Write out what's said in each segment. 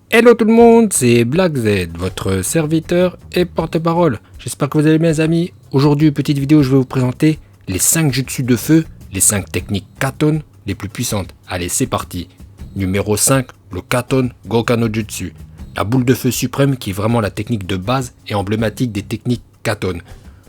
Hello tout le monde, c'est Black Z, votre serviteur et porte-parole. J'espère que vous allez bien les amis. Aujourd'hui, petite vidéo, je vais vous présenter les 5 jutsu de feu, les 5 techniques Katon les plus puissantes. Allez, c'est parti. Numéro 5, le Katon Goka no Jutsu. La boule de feu suprême qui est vraiment la technique de base et emblématique des techniques Katon.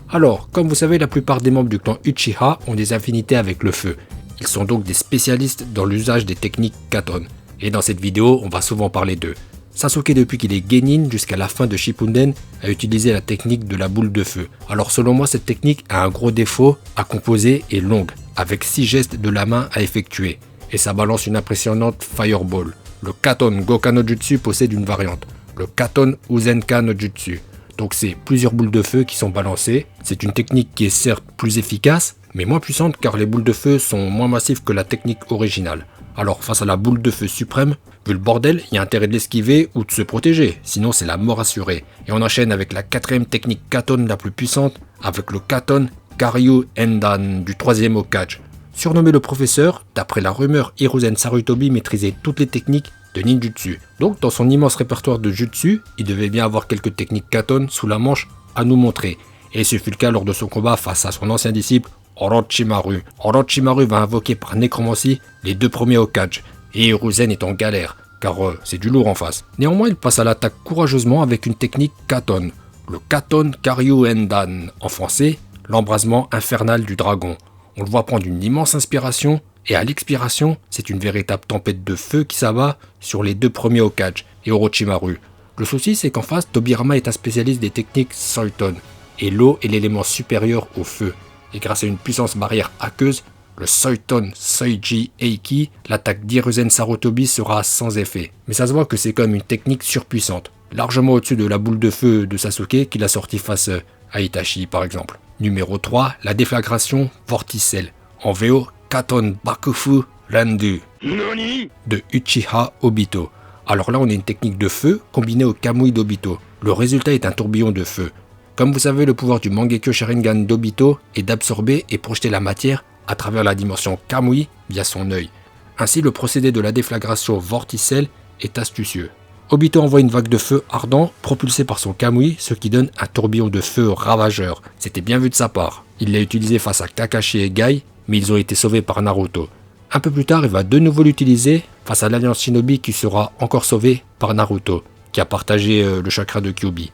Alors, comme vous savez, la plupart des membres du clan Uchiha ont des affinités avec le feu. Ils sont donc des spécialistes dans l'usage des techniques Katon. Et dans cette vidéo, on va souvent parler d'eux. Sasuke, depuis qu'il est Genin jusqu'à la fin de Shippuden, a utilisé la technique de la boule de feu. Alors selon moi, cette technique a un gros défaut à composer et longue, avec 6 gestes de la main à effectuer. Et ça balance une impressionnante Fireball. Le Katon Goka no Jutsu possède une variante, le Katon Uzenka no Jutsu. Donc c'est plusieurs boules de feu qui sont balancées. C'est une technique qui est certes plus efficace, mais moins puissante car les boules de feu sont moins massives que la technique originale. Alors face à la boule de feu suprême, vu le bordel, il y a intérêt de l'esquiver ou de se protéger, sinon c'est la mort assurée. Et on enchaîne avec la 4ème technique Katon la plus puissante, avec le Katon Karyu Endan du 3ème Hokage. Surnommé le professeur, d'après la rumeur, Hiruzen Sarutobi maîtrisait toutes les techniques de ninjutsu. Donc dans son immense répertoire de jutsu, il devait bien avoir quelques techniques Katon sous la manche à nous montrer. Et ce fut le cas lors de son combat face à son ancien disciple Orochimaru. Orochimaru va invoquer par nécromancie les 2 premiers Hokage, et Hiruzen est en galère, car c'est du lourd en face. Néanmoins, il passe à l'attaque courageusement avec une technique Katon, le Katon Karyu Endan, en français, l'embrasement infernal du dragon. On le voit prendre une immense inspiration, et à l'expiration, c'est une véritable tempête de feu qui s'abat sur les 2 premiers Hokage et Orochimaru. Le souci, c'est qu'en face, Tobirama est un spécialiste des techniques Soiton, et l'eau est l'élément supérieur au feu. Et grâce à une puissance barrière aqueuse, le Soiton Soiji Eiki, l'attaque d'Hiruzen Sarutobi sera sans effet. Mais ça se voit que c'est quand même une technique surpuissante, largement au-dessus de la boule de feu de Sasuke qu'il a sorti face à Itachi par exemple. Numéro 3, la déflagration Vorticelle, en VO Katon Bakufu Rendu de Uchiha Obito. Alors là on a une technique de feu combinée au Kamui d'Obito. Le résultat est un tourbillon de feu. Comme vous savez, le pouvoir du Mangekyo Sharingan d'Obito est d'absorber et projeter la matière à travers la dimension Kamui via son œil. Ainsi, le procédé de la déflagration vorticelle est astucieux. Obito envoie une vague de feu ardent propulsée par son Kamui, ce qui donne un tourbillon de feu ravageur. C'était bien vu de sa part. Il l'a utilisé face à Kakashi et Gai, mais ils ont été sauvés par Naruto. Un peu plus tard, il va de nouveau l'utiliser face à l'Alliance Shinobi qui sera encore sauvée par Naruto, qui a partagé le chakra de Kyuubi.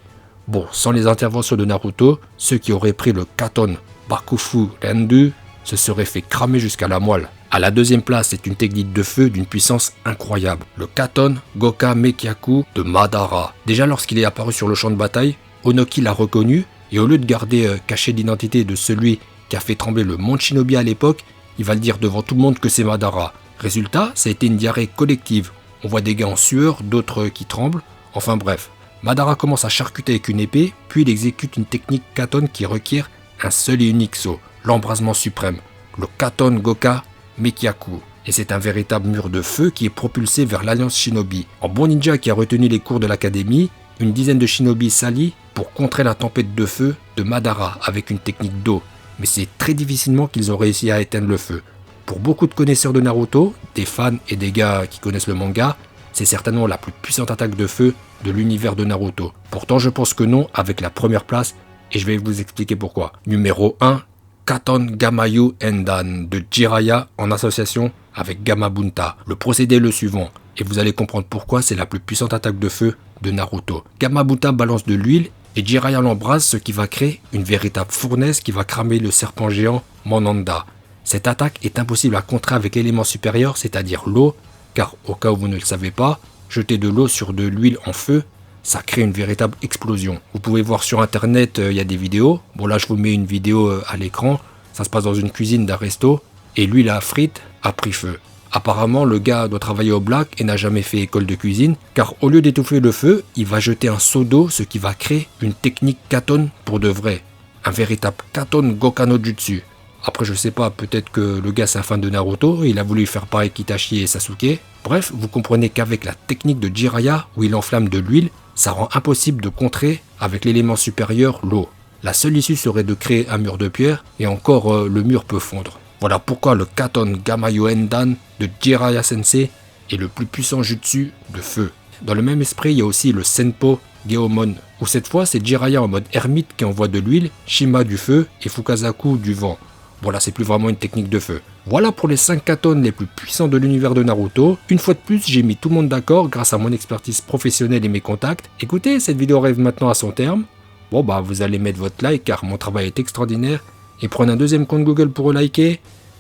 Bon, sans les interventions de Naruto, ceux qui auraient pris le Katon Bakufu Rendu se seraient fait cramer jusqu'à la moelle. À la 2ème place, c'est une technique de feu d'une puissance incroyable. Le Katon Goka Mekyaku de Madara. Déjà lorsqu'il est apparu sur le champ de bataille, Onoki l'a reconnu et au lieu de garder caché l'identité de celui qui a fait trembler le monde Shinobi à l'époque, il va le dire devant tout le monde que c'est Madara. Résultat, ça a été une diarrhée collective. On voit des gars en sueur, d'autres qui tremblent, enfin bref. Madara commence à charcuter avec une épée, puis il exécute une technique Katon qui requiert un seul et unique saut, l'embrasement suprême, le Katon Goka Mekyaku. Et c'est un véritable mur de feu qui est propulsé vers l'Alliance Shinobi. En bon ninja qui a retenu les cours de l'académie, une dizaine de Shinobi s'allient pour contrer la tempête de feu de Madara avec une technique d'eau. Mais c'est très difficilement qu'ils ont réussi à éteindre le feu. Pour beaucoup de connaisseurs de Naruto, des fans et des gars qui connaissent le manga, c'est certainement la plus puissante attaque de feu de l'univers de Naruto. Pourtant, je pense que non avec la première place et je vais vous expliquer pourquoi. Numéro 1, Katon Gamayu Endan de Jiraiya en association avec Gamabunta. Le procédé est le suivant et vous allez comprendre pourquoi c'est la plus puissante attaque de feu de Naruto. Gamabunta balance de l'huile et Jiraiya l'embrase, ce qui va créer une véritable fournaise qui va cramer le serpent géant Monanda. Cette attaque est impossible à contrer avec l'élément supérieur, c'est-à-dire l'eau, car au cas où vous ne le savez pas, jeter de l'eau sur de l'huile en feu, ça crée une véritable explosion. Vous pouvez voir sur internet, il y a des vidéos. Bon là je vous mets une vidéo à l'écran, ça se passe dans une cuisine d'un resto, et l'huile à frites a pris feu. Apparemment le gars doit travailler au black et n'a jamais fait école de cuisine, car au lieu d'étouffer le feu, il va jeter un seau d'eau, ce qui va créer une technique Katon pour de vrai. Un véritable Katon Goka no Jutsu. Après, je sais pas, peut-être que le gars c'est un fan de Naruto, il a voulu faire pareil qu'Itachi et Sasuke. Bref, vous comprenez qu'avec la technique de Jiraiya, où il enflamme de l'huile, ça rend impossible de contrer avec l'élément supérieur, l'eau. La seule issue serait de créer un mur de pierre, et encore le mur peut fondre. Voilà pourquoi le Katon Gamayu Endan de Jiraiya Sensei est le plus puissant jutsu de feu. Dans le même esprit, il y a aussi le Senpo Geomon, où cette fois c'est Jiraiya en mode ermite qui envoie de l'huile, Shima du feu et Fukazaku du vent. Bon là c'est plus vraiment une technique de feu. Voilà pour les 5 Katon les plus puissants de l'univers de Naruto. Une fois de plus, j'ai mis tout le monde d'accord grâce à mon expertise professionnelle et mes contacts. Écoutez, cette vidéo arrive maintenant à son terme. Bon bah vous allez mettre votre like car mon travail est extraordinaire. Et prenez un deuxième compte Google pour liker.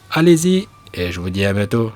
Allez-y et je vous dis à bientôt.